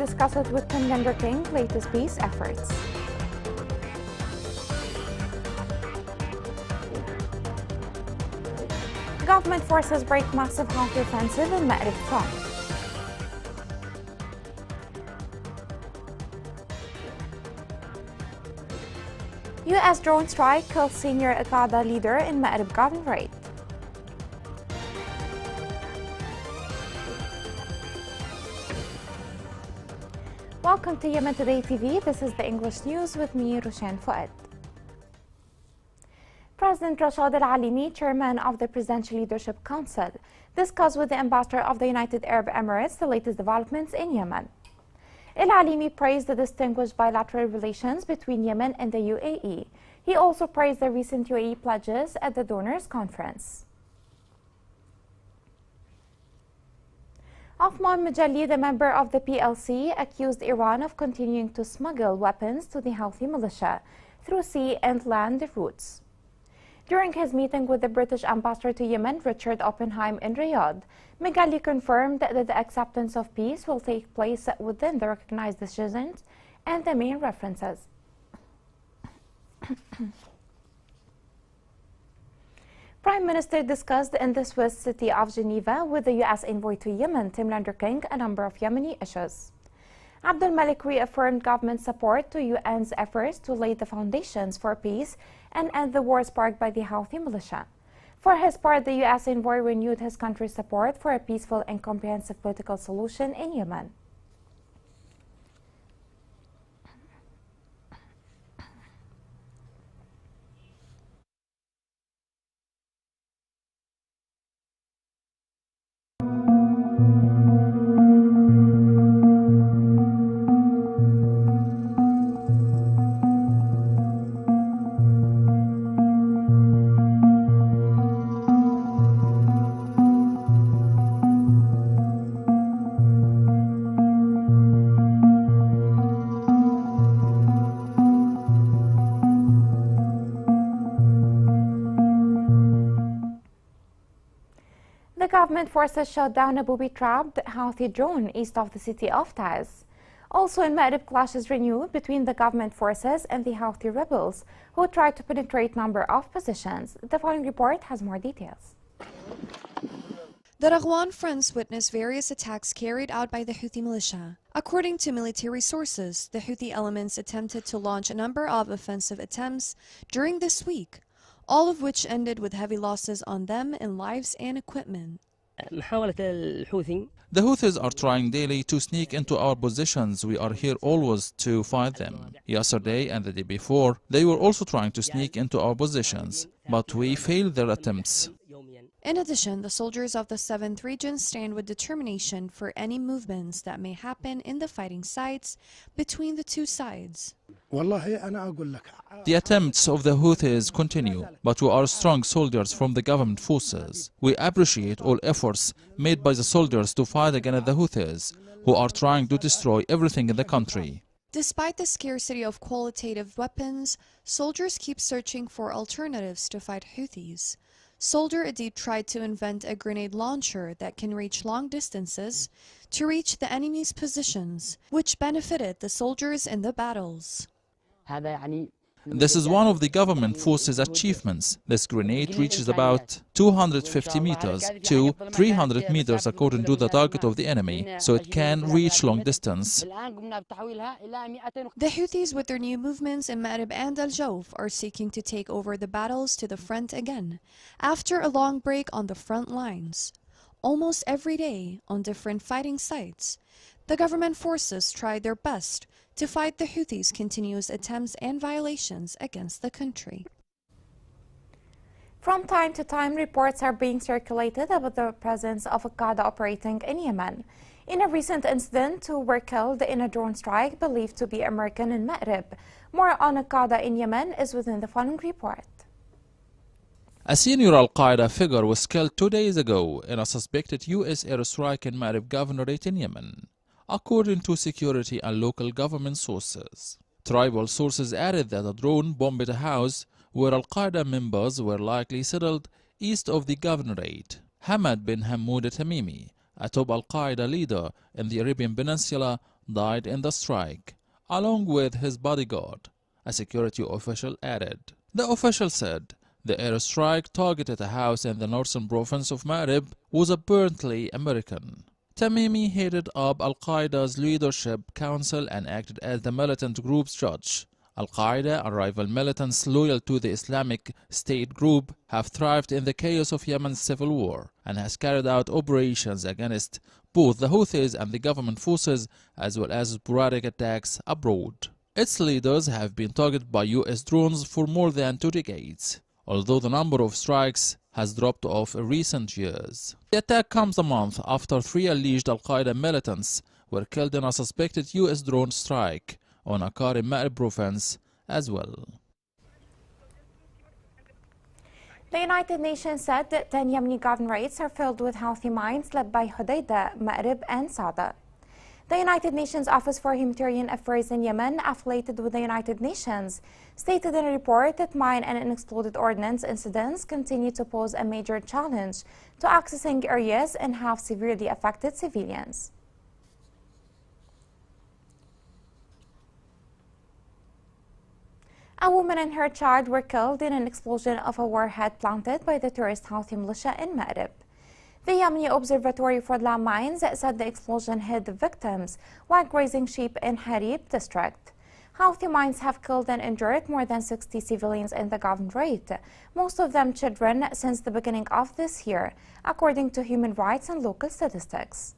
discusses with Tim Lender King latest peace efforts. Government forces break massive Houthi offensive in Ma'rib front. U.S. drone strike kills senior Al-Qaeda leader in Ma'rib Governorate. Welcome to Yemen Today TV. This is the English news with me, Rushan Fuad. President Rashad Al-Alimi, chairman of the Presidential Leadership Council, discussed with the ambassador of the United Arab Emirates the latest developments in Yemen. Al-Alimi praised the distinguished bilateral relations between Yemen and the UAE. He also praised the recent UAE pledges at the donors' conference. Othman Majalid, a member of the PLC, accused Iran of continuing to smuggle weapons to the Houthi militia through sea and land routes. During his meeting with the British ambassador to Yemen, Richard Oppenheim, in Riyadh, Magali confirmed that the acceptance of peace will take place within the recognized decisions and the main references. Prime Minister discussed in the Swiss city of Geneva with the U.S. envoy to Yemen, Tim Lender King, a number of Yemeni issues. Abdul Malik reaffirmed government support to UN's efforts to lay the foundations for peace and end the war sparked by the Houthi militia. For his part, the U.S. envoy renewed his country's support for a peaceful and comprehensive political solution in Yemen. Government forces shot down a booby-trapped Houthi drone east of the city of Taiz. Also in Ma'rib, clashes renewed between the government forces and the Houthi rebels, who tried to penetrate a number of positions. The following report has more details. The Raghwan fronts witnessed various attacks carried out by the Houthi militia. According to military sources, the Houthi elements attempted to launch a number of offensive attempts during this week, all of which ended with heavy losses on them in lives and equipment. The Houthis are trying daily to sneak into our positions. We are here always to fight them. Yesterday and the day before, they were also trying to sneak into our positions, but we failed their attempts. In addition, the soldiers of the 7th region stand with determination for any movements that may happen in the fighting sites between the two sides. The attempts of the Houthis continue, but we are strong soldiers from the government forces. We appreciate all efforts made by the soldiers to fight against the Houthis, who are trying to destroy everything in the country. Despite the scarcity of qualitative weapons, soldiers keep searching for alternatives to fight Houthis. Soldier Adib tried to invent a grenade launcher that can reach long distances to reach the enemy's positions, which benefited the soldiers in the battles. This is one of the government forces' achievements. This grenade reaches about 250 meters to 300 meters according to the target of the enemy, so it can reach long distance. The Houthis, with their new movements in Ma'rib and Al Jawf, are seeking to take over the battles to the front again, after a long break on the front lines. Almost every day, on different fighting sites, the government forces try their best to fight the Houthis' continuous attempts and violations against the country. From time to time, reports are being circulated about the presence of Al-Qaeda operating in Yemen. In a recent incident, 2 were killed in a drone strike believed to be American in Ma'rib. More on Al-Qaeda in Yemen is within the following report. A senior Al-Qaeda figure was killed 2 days ago in a suspected U.S. airstrike in Ma'rib Governorate in Yemen, according to security and local government sources. Tribal sources added that a drone bombed a house where Al-Qaeda members were likely settled east of the governorate. Hamad bin Hammoud Tamimi, a top Al-Qaeda leader in the Arabian Peninsula, died in the strike, along with his bodyguard, a security official added. The official said the airstrike targeted a house in the northern province of Ma'rib was apparently American. Tamimi headed up Al-Qaeda's leadership council and acted as the militant group's judge. Al-Qaeda and rival militants loyal to the Islamic State group have thrived in the chaos of Yemen's civil war and has carried out operations against both the Houthis and the government forces, as well as sporadic attacks abroad. Its leaders have been targeted by U.S. drones for more than 2 decades, although the number of strikes has dropped off in recent years. The attack comes a month after 3 alleged Al-Qaeda militants were killed in a suspected U.S. drone strike on Akkar in Ma'rib province as well. The United Nations said that 10 Yemeni governorates are filled with healthy minds led by Hodeidah, Ma'rib and Sada. The United Nations Office for Humanitarian Affairs in Yemen, affiliated with the United Nations, stated in a report that mine and unexploded ordnance incidents continue to pose a major challenge to accessing areas and have severely affected civilians. A woman and her child were killed in an explosion of a warhead planted by the terrorist Houthi militia in Ma'rib. The Yemeni Observatory for Landmines said the explosion hit the victims while grazing sheep in Harib district. Houthi mines have killed and injured more than 60 civilians in the governorate, most of them children, since the beginning of this year, according to human rights and local statistics.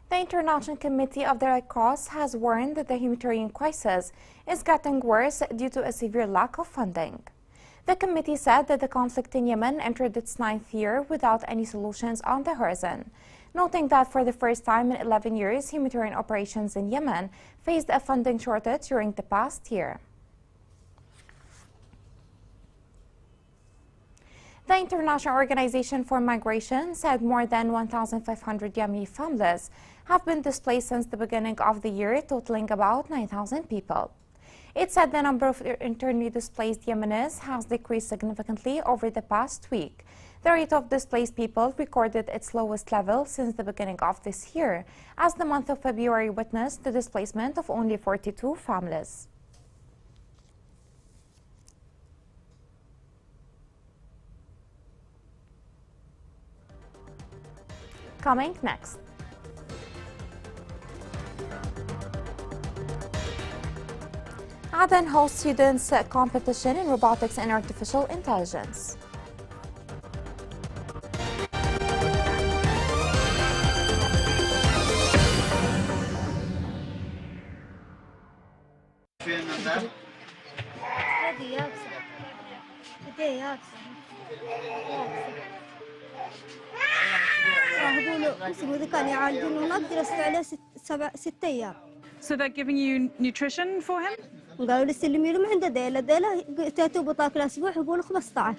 The International Committee of the Red Cross has warned that the humanitarian crisis is getting worse due to a severe lack of funding. The committee said that the conflict in Yemen entered its 9th year without any solutions on the horizon, noting that for the first time in 11 years, humanitarian operations in Yemen faced a funding shortage during the past year. The International Organization for Migration said more than 1,500 Yemeni families have been displaced since the beginning of the year, totaling about 9,000 people. It said the number of internally displaced Yemenis has decreased significantly over the past week. The rate of displaced people recorded its lowest level since the beginning of this year, as the month of February witnessed the displacement of only 42 families. Coming next. Aden hosts students' competition in robotics and artificial intelligence. So they're giving you nutrition for him? قالوا لي سلمي له ما عنده ديله تاتو بطاقه الاسبوع يقولوا 15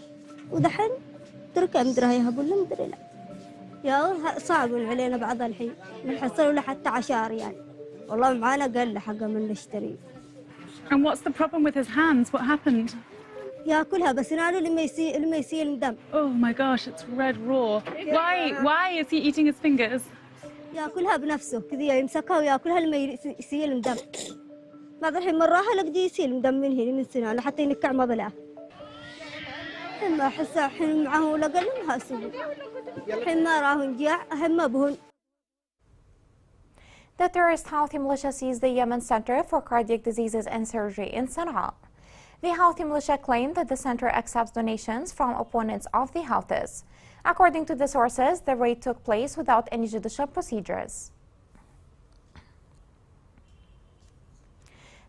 ودحين تركه مدري يهبون له مدري لا يا صعب علينا بعض الحين بنحصلوا له حتى 10 ريال والله معانا قال له حقه من نشتري. And what's the problem with his hands? What happened? ياكلها بس نالو لما يسيل دم. Oh my gosh, it's red raw. Why is he eating his fingers? ياكلها بنفسه كذا يمسكها وياكلها لما يسيل دم. بعض الحين مراها لقدي يسيل دم من هنا من سنه لحتى ينكع مضله. الحين ما أحس الحين معه ولا قال ما هسوي الحين ما راهن جاع الحين ما بهن. The terrorist Houthi militia seized the Yemen Center for Cardiac Diseases and Surgery in Sana'a. The Houthi militia claimed that the center accepts donations from opponents of the Houthis. According to the sources, the raid took place without any judicial procedures.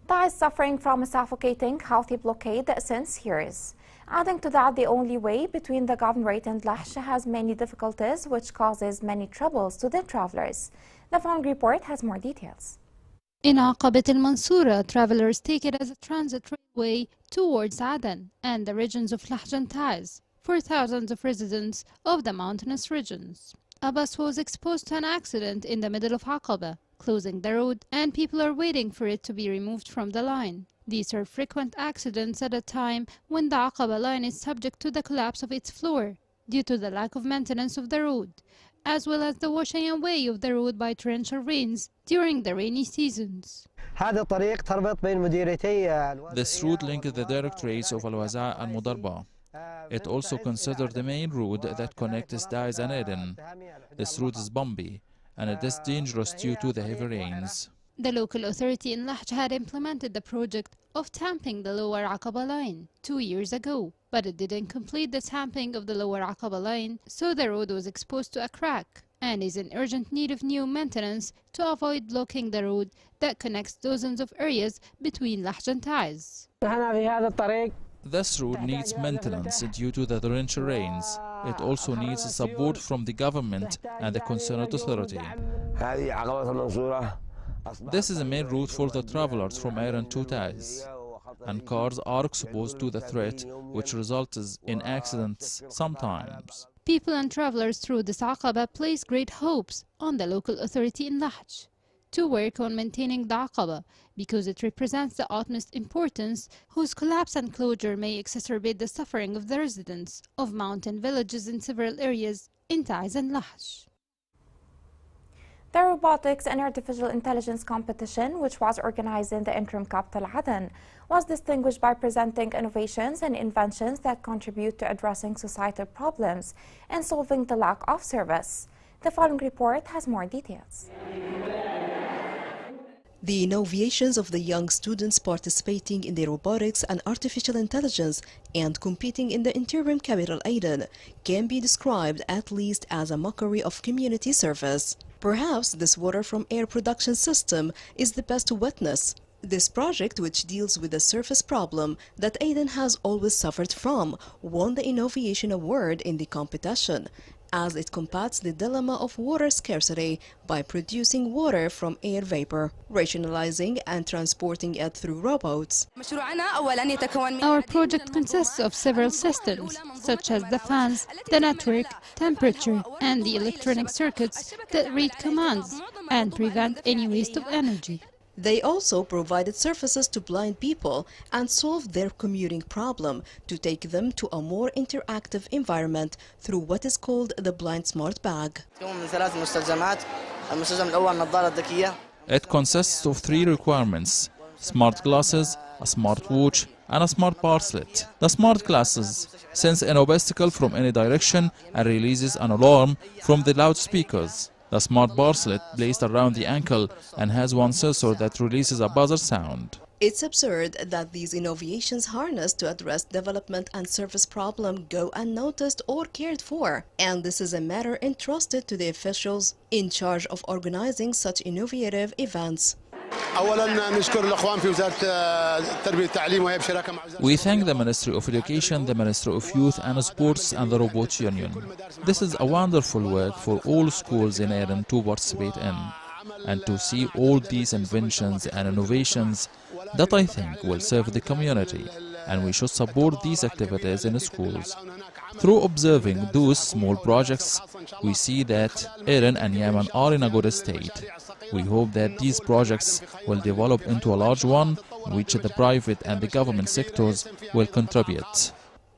Taiz is suffering from a suffocating Houthi blockade since years. Adding to that, the only way between the Governorate and Lahj has many difficulties, which causes many troubles to the travelers. The following report has more details. In Aqabat al-Mansura, travelers take it as a transit railway towards Aden and the regions of Lahj and Taiz for thousands of residents of the mountainous regions. A bus was exposed to an accident in the middle of Aqaba, closing the road, and people are waiting for it to be removed from the line. These are frequent accidents at a time when the Aqaba line is subject to the collapse of its floor due to the lack of maintenance of the road, as well as the washing away of the road by torrential rains during the rainy seasons. This route links the directorates of Al-Waza and Mudarba. It also considered the main road that connects Taiz and Aden. This route is bumpy and it is dangerous due to the heavy rains. The local authority in Lahj had implemented the project of tamping the lower Aqaba line 2 years ago, but it didn't complete the tamping of the lower Aqaba line, so the road was exposed to a crack and is in urgent need of new maintenance to avoid blocking the road that connects dozens of areas between Lahj and Taiz. This road needs maintenance due to the torrential rains. It also needs support from the government and the concerned authority. This is a main route for the travelers from Aden to Taiz, and cars are exposed to the threat, which results in accidents sometimes. People and travelers through this Aqaba place great hopes on the local authority in Lahj to work on maintaining the Aqaba because it represents the utmost importance, whose collapse and closure may exacerbate the suffering of the residents of mountain villages in several areas in Taiz and Lahj. The Robotics and Artificial Intelligence competition, which was organized in the interim capital Aden, was distinguished by presenting innovations and inventions that contribute to addressing societal problems and solving the lack of service. The following report has more details. The innovations of the young students participating in the robotics and artificial intelligence and competing in the interim capital Aden can be described at least as a mockery of community service. Perhaps this water from air production system is the best witness. This project, which deals with the surface problem that Aden has always suffered from, won the Innovation Award in the competition, as it combats the dilemma of water scarcity by producing water from air vapor, rationalizing and transporting it through robots. Our project consists of several systems, such as the fans, the network, temperature, and the electronic circuits that read commands and prevent any waste of energy. They also provided services to blind people and solved their commuting problem to take them to a more interactive environment through what is called the Blind Smart Bag. It consists of 3 requirements: smart glasses, a smart watch, and a smart bracelet. The smart glasses sense an obstacle from any direction and releases an alarm from the loudspeakers. The smart bracelet placed around the ankle and has one sensor that releases a buzzer sound. It's absurd that these innovations harnessed to address development and service problem go unnoticed or cared for, and this is a matter entrusted to the officials in charge of organizing such innovative events. We thank the Ministry of Education, the Ministry of Youth and Sports and the Robots Union. This is a wonderful work for all schools in Aden to participate in, and to see all these inventions and innovations that I think will serve the community, and we should support these activities in schools. Through observing those small projects, we see that Aden and Yemen are in a good state. We hope that these projects will develop into a large one, which the private and the government sectors will contribute.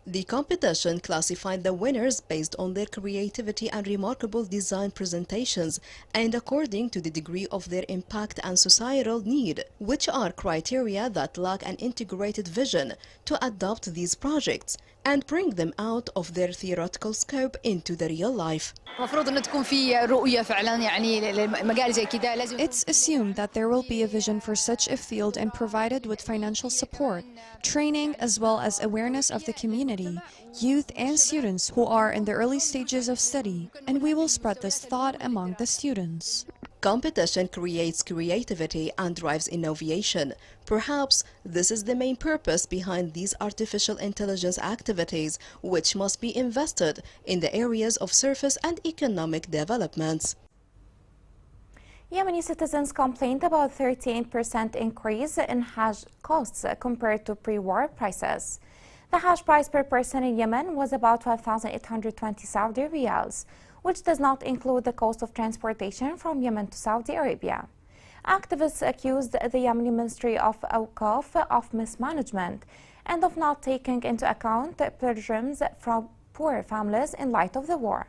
The competition classified the winners based on their creativity and remarkable design presentations and according to the degree of their impact and societal need, which are criteria that lack an integrated vision to adopt these projects and bring them out of their theoretical scope into the real life. It's assumed that there will be a vision for such a field and provided with financial support, training, as well as awareness of the community, youth and students who are in the early stages of study, and we will spread this thought among the students. Competition creates creativity and drives innovation. Perhaps this is the main purpose behind these artificial intelligence activities, which must be invested in the areas of surface and economic developments. Yemeni citizens complained about 38% increase in Hajj costs compared to pre-war prices. The Hajj price per person in Yemen was about 12,820 Saudi riyals, which does not include the cost of transportation from Yemen to Saudi Arabia. Activists accused the Yemeni Ministry of Awqaf of mismanagement and of not taking into account pilgrims from poor families in light of the war.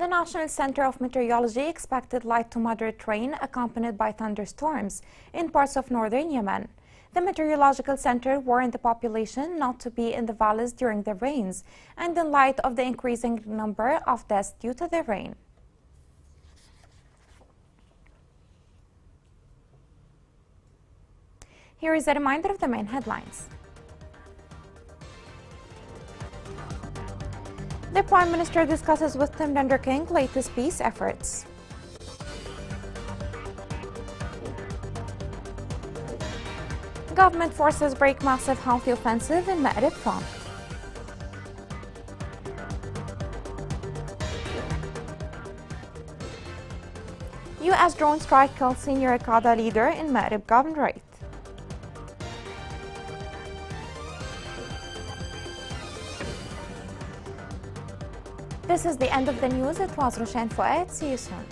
The National Center of Meteorology expected light to moderate rain accompanied by thunderstorms in parts of northern Yemen. The Meteorological Center warned the population not to be in the valleys during the rains and in light of the increasing number of deaths due to the rain. Here is a reminder of the main headlines. The Prime Minister discusses with Tim Lunderking latest peace efforts. Government forces break massive Houthi offensive in Ma'rib front. U.S. drone strike kills senior Al-Qaeda leader in Ma'rib Governorate. This is the end of the news. It was Roshan Fouad. See you soon.